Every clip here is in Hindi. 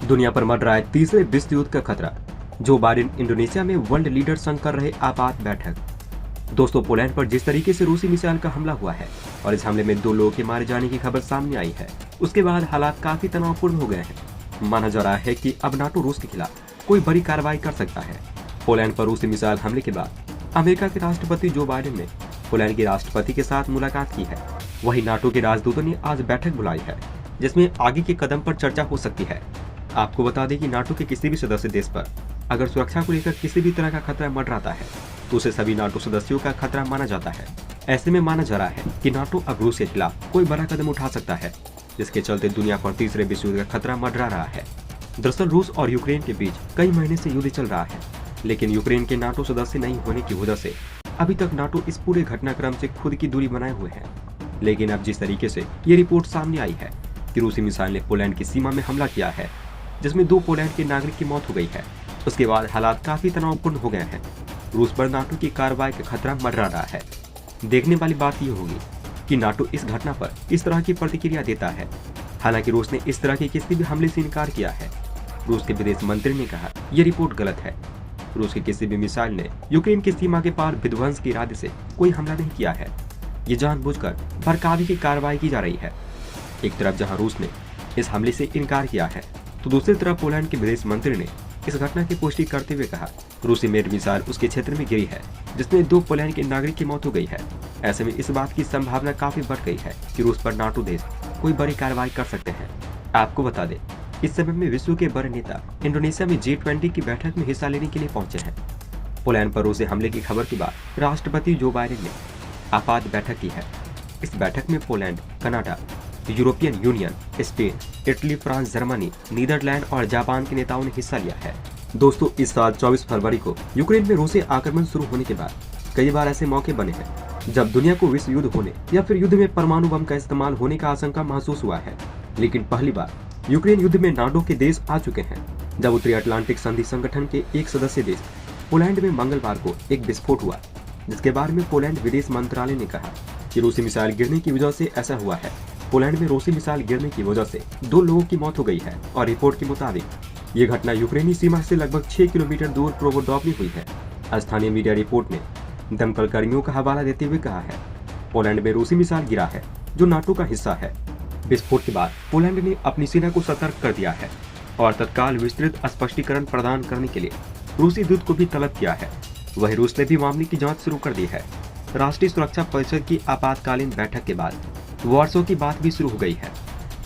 दुनिया पर मर रहा है तीसरे विश्व युद्ध का खतरा। जो बाइडेन इंडोनेशिया में वर्ल्ड लीडर संग कर रहे आपात बैठक। दोस्तों, पोलैंड पर जिस तरीके से रूसी मिसाइल का हमला हुआ है और इस हमले में 2 लोगों के मारे जाने की खबर सामने आई है, उसके बाद हालात काफी तनावपूर्ण हो गए हैं। माना जा रहा है कि अब नाटो रूस के खिलाफ कोई बड़ी कार्रवाई कर सकता है। पोलैंड पर रूसी मिसाइल हमले के बाद अमेरिका के राष्ट्रपति जो बाइडेन ने पोलैंड के राष्ट्रपति के साथ मुलाकात की है। वहीं नाटो के राजदूतों ने आज बैठक बुलाई है, जिसमें आगे के कदम पर चर्चा हो सकती है। आपको बता दें कि नाटो के किसी भी सदस्य देश पर अगर सुरक्षा को लेकर किसी भी तरह का खतरा मंडराता है तो उसे सभी नाटो सदस्यों का खतरा माना जाता है। ऐसे में माना जा रहा है कि नाटो अब रूस के खिलाफ कोई बड़ा कदम उठा सकता है, जिसके चलते दुनिया पर तीसरे विश्व युद्ध का खतरा मंडरा रहा है। दरअसल रूस और यूक्रेन के बीच कई महीने से युद्ध चल रहा है, लेकिन यूक्रेन के नाटो सदस्य नहीं होने की वजह से अभी तक नाटो इस पूरे घटनाक्रम से खुद की दूरी बनाए हुए है। लेकिन अब जिस तरीके से ये रिपोर्ट सामने आई है कि रूसी मिसाइल ने पोलैंड की सीमा में हमला किया है, जिसमें 2 पोलैंड के नागरिक की मौत हो गई है, उसके बाद हालात काफी तनावपूर्ण हो गए हैं। रूस पर नाटो की कार्रवाई का खतरा मंडरा रहा है। देखने वाली बात यह होगी कि नाटो इस घटना पर इस तरह की प्रतिक्रिया देता है। हालांकि रूस ने इस तरह के किसी भी हमले से इनकार किया है। रूस के विदेश मंत्री ने कहा यह रिपोर्ट गलत है। रूस की किसी भी मिसाइल ने यूक्रेन की सीमा के पार विध्वंस के इरादे से कोई हमला नहीं किया है। ये जानबूझकर भड़काने की कार्रवाई की जा रही है। एक तरफ जहां रूस ने इस हमले से इनकार किया है, तो दूसरी तरफ पोलैंड के विदेश मंत्री ने इस घटना की पुष्टि करते हुए कहा रूसी मेड मिसाइल उसके क्षेत्र में गिरी है, जिसमें 2 पोलैंड के नागरिक की मौत हो गई है। ऐसे में इस बात की संभावना काफी बढ़ गई है कि रूस पर नाटो देश कोई बड़ी कार्रवाई कर सकते हैं। आपको बता दें, इस समय में विश्व के बड़े नेता इंडोनेशिया में G20 की बैठक में हिस्सा लेने के लिए पहुंचे हैं। पोलैंड पर रूसी हमले की खबर के बाद राष्ट्रपति जो बाइडेन ने आपात बैठक की है। इस बैठक में Poland, Canada, European Union, Spain, Italy, France, Germany, Netherland और जापान के नेताओं ने हिस्सा लिया है। दोस्तों, इस साल 24 फरवरी को यूक्रेन में रूसी आक्रमण शुरू होने के बाद कई बार ऐसे मौके बने हैं जब दुनिया को विश्व युद्ध होने या फिर युद्ध में परमाणु बम का इस्तेमाल होने का आशंका महसूस हुआ है। लेकिन पहली बार यूक्रेन युद्ध में नाटो के देश आ चुके हैं, जब उत्तरी अटलांटिक संधि संगठन के एक सदस्य देश पोलैंड में मंगलवार को एक विस्फोट हुआ, जिसके बारे में पोलैंड विदेश मंत्रालय ने कहा कि रूसी मिसाइल गिरने की वजह से ऐसा हुआ है। पोलैंड में रूसी मिसाइल गिरने की वजह से 2 लोगों की मौत हो गई है और रिपोर्ट के मुताबिक ये घटना यूक्रेनी सीमा से लगभग 6 किलोमीटर दूर प्रोवोडोव में हुई है। स्थानीय मीडिया रिपोर्ट ने दमकल कर्मियों का हवाला देते हुए कहा है पोलैंड में रूसी मिसाइल गिरा है, जो नाटो का हिस्सा है। विस्फोट के बाद पोलैंड ने अपनी सेना को सतर्क कर दिया है और तत्काल विस्तृत स्पष्टीकरण प्रदान करने के लिए रूसी दूत को भी तलब किया है। वहीं रूस ने भी मामले की जाँच शुरू कर दी है। राष्ट्रीय सुरक्षा परिषद की आपातकालीन बैठक के बाद वार्सो की बात भी शुरू हो गई है।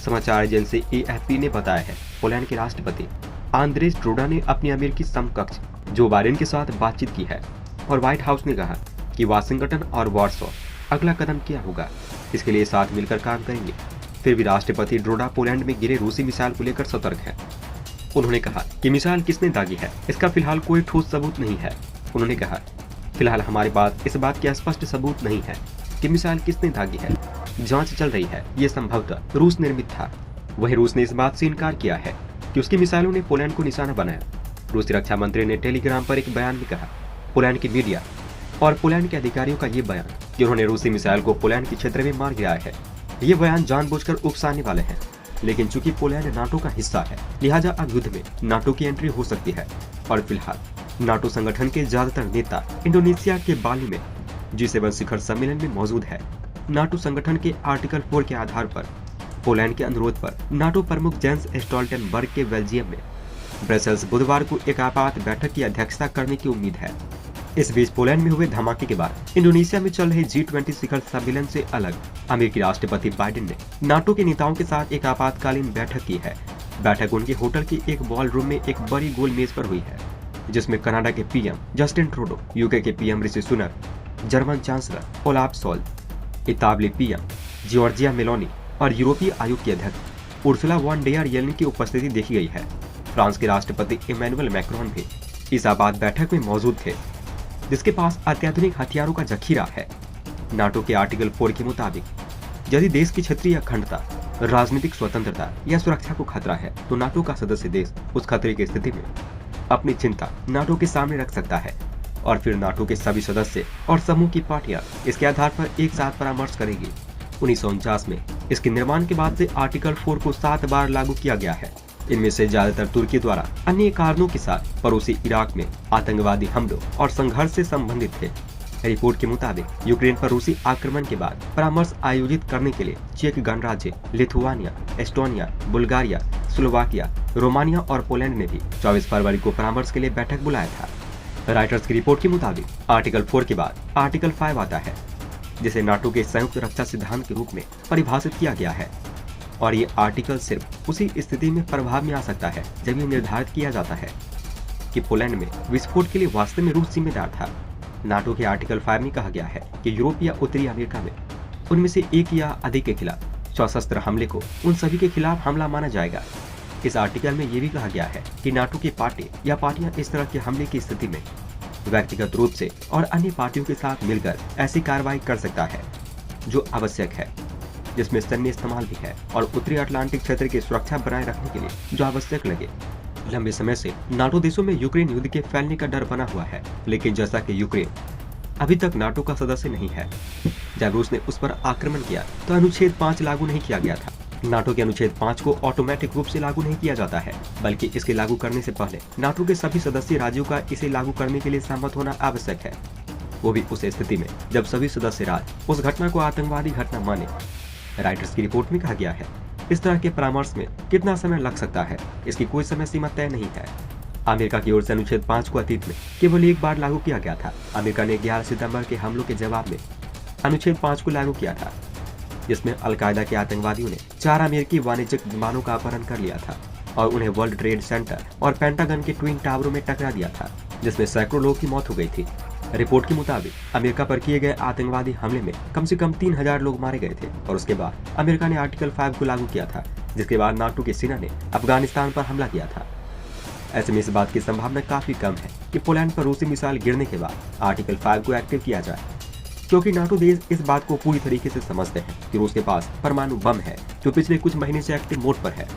समाचार एजेंसी AFP ने बताया है पोलैंड के राष्ट्रपति आंद्रेज डूडा ने अपनी अमेरिकी समकक्ष जो बाइडेन के साथ बातचीत की है और व्हाइट हाउस ने कहा कि वाशिंगटन और वार्सो अगला कदम क्या होगा, इसके लिए साथ मिलकर काम करेंगे। फिर भी राष्ट्रपति डूडा पोलैंड में गिरे रूसी मिसाइल को लेकर सतर्क है। उन्होंने कहा कि मिसाइल किसने दागी है, इसका फिलहाल कोई ठोस सबूत नहीं है। उन्होंने कहा फिलहाल हमारे पास इस बात के स्पष्ट सबूत नहीं है कि मिसाइल किसने दागी है। जांच चल रही है, ये संभवतः रूस निर्मित था। वहीं रूस ने इस बात से इनकार किया है कि उसकी मिसाइलों ने पोलैंड को निशाना बनाया। रूसी रक्षा मंत्री ने टेलीग्राम पर एक बयान में कहा पोलैंड की मीडिया और पोलैंड के अधिकारियों का ये बयान कि उन्होंने रूसी मिसाइल को पोलैंड के क्षेत्र में मार गिराया है, ये बयान जानबूझकर उकसाने वाले हैं। लेकिन चूंकि पोलैंड नाटो का हिस्सा है, लिहाजा अब युद्ध में नाटो की एंट्री हो सकती है। और फिलहाल नाटो संगठन के ज्यादातर नेता इंडोनेशिया के बाली में G7 शिखर सम्मेलन में मौजूद है। नाटो संगठन के आर्टिकल 4 के आधार पर पोलैंड के अनुरोध पर नाटो प्रमुख जेंस स्टोल्टेनबर्ग के बेल्जियम में ब्रसेल्स बुधवार को एक आपात बैठक की अध्यक्षता करने की उम्मीद है। इस बीच पोलैंड में हुए धमाके के बाद इंडोनेशिया में चल रहे G20 शिखर सम्मेलन से अलग अमेरिकी राष्ट्रपति बाइडेन ने नाटो के नेताओं के साथ एक आपातकालीन बैठक की है। बैठक उनके होटल के एक बॉल रूम में एक बड़ी गोल मेज पर हुई है, जिसमें कनाडा के PM जस्टिन ट्रूडो, UK के PM Rishi Sunak, German chancellor Olaf Scholz, इतालवी PM जॉर्जिया मेलोनी और यूरोपीय आयोग की अध्यक्ष उर्सुला वॉन डेयर येलेन की उपस्थिति देखी गई है। फ्रांस के राष्ट्रपति इमैनुअल मैक्रोन भी इस आपात बैठक में मौजूद थे, जिसके पास अत्याधुनिक हथियारों का जखीरा है। नाटो के आर्टिकल 4 के मुताबिक यदि देश की क्षेत्रीय अखंडता, राजनीतिक स्वतंत्रता या सुरक्षा को खतरा है, तो नाटो का सदस्य देश उस खतरे की स्थिति में अपनी चिंता नाटो के सामने रख सकता है और फिर नाटो के सभी सदस्य और समूह की पार्टियां इसके आधार पर एक साथ परामर्श करेगी। 1949 में इसके निर्माण के बाद से आर्टिकल 4 को 7 बार लागू किया गया है। इनमें से ज्यादातर तुर्की द्वारा अन्य कारणों के साथ पड़ोसी इराक में आतंकवादी हमलों और संघर्ष से संबंधित थे। रिपोर्ट के मुताबिक यूक्रेन पर रूसी आक्रमण के बाद परामर्श आयोजित करने के लिए चेक गणराज्य, Lithuania, Estonia, Bulgaria, Slovakia, Romania और पोलैंड ने भी 24 फरवरी को परामर्श के लिए बैठक बुलाया था। राइटर्स की रिपोर्ट के मुताबिक आर्टिकल 4 के बाद आर्टिकल 5 आता है, जिसे नाटो के संयुक्त रक्षा सिद्धांत के रूप में परिभाषित किया गया है। और ये आर्टिकल सिर्फ उसी स्थिति में प्रभाव में आ सकता है जब ये निर्धारित किया जाता है कि पोलैंड में विस्फोट के लिए वास्तव में रूस जिम्मेदार था। नाटो के आर्टिकल 5 में कहा गया है कि यूरोप या उत्तरी अमेरिका में उनमें से एक या अधिक के खिलाफ सशस्त्र हमले को उन सभी के खिलाफ हमला माना जाएगा। इस आर्टिकल में ये भी कहा गया है कि नाटो के पार्टी या पार्टियां इस तरह के हमले की स्थिति में व्यक्तिगत रूप से और अन्य पार्टियों के साथ मिलकर ऐसी कार्रवाई कर सकता है जो आवश्यक है, जिसमें सैन्य इस्तेमाल भी है, और उत्तरी अटलांटिक क्षेत्र की सुरक्षा बनाए रखने के लिए जो आवश्यक लगे। लंबे समय से नाटो देशों में यूक्रेन युद्ध के फैलने का डर बना हुआ है, लेकिन जैसा कि यूक्रेन अभी तक नाटो का सदस्य नहीं है, जब रूस ने उस पर आक्रमण किया तो अनुच्छेद 5 लागू नहीं किया गया था। नाटो के अनुच्छेद 5 को ऑटोमेटिक रूप से लागू नहीं किया जाता है, बल्कि इसके लागू करने से पहले नाटो के सभी सदस्य राज्यों का इसे लागू करने के लिए सहमत होना आवश्यक है, वो भी उस स्थिति में जब सभी सदस्य राज्य उस घटना को आतंकवादी घटना माने। राइटर्स की रिपोर्ट में कहा गया है, इस तरह के परामर्श में कितना समय लग सकता है, इसकी कोई समय सीमा तय नहीं है। अमेरिका की ओर से अनुच्छेद 5 को अतीत में केवल एक बार लागू किया गया था। अमेरिका ने 11 सितंबर के हमलों के जवाब में अनुच्छेद 5 को लागू किया था, जिसमें अलकायदा के आतंकवादियों ने 4 अमेरिकी वाणिज्यिक विमानों का अपहरण कर लिया था और उन्हें वर्ल्ड ट्रेड सेंटर और पेंटागन के ट्विन टावरों में टकरा दिया था, जिसमें सैकड़ों लोगों की मौत हो गई थी। रिपोर्ट के मुताबिक अमेरिका पर किए गए आतंकवादी हमले में कम से कम 3000 लोग मारे गए थे और उसके बाद अमेरिका ने आर्टिकल 5 को लागू किया था, जिसके बाद नाटो की सेना ने अफगानिस्तान पर हमला किया था। ऐसे में इस बात की संभावना काफी कम है कि पोलैंड पर रूसी मिसाइल गिरने के बाद आर्टिकल 5 को एक्टिव किया जाए, क्योंकि नाटो देश इस बात को पूरी तरीके से समझते हैं कि रूस के पास परमाणु बम है जो पिछले कुछ महीने से एक्टिव मोड पर है।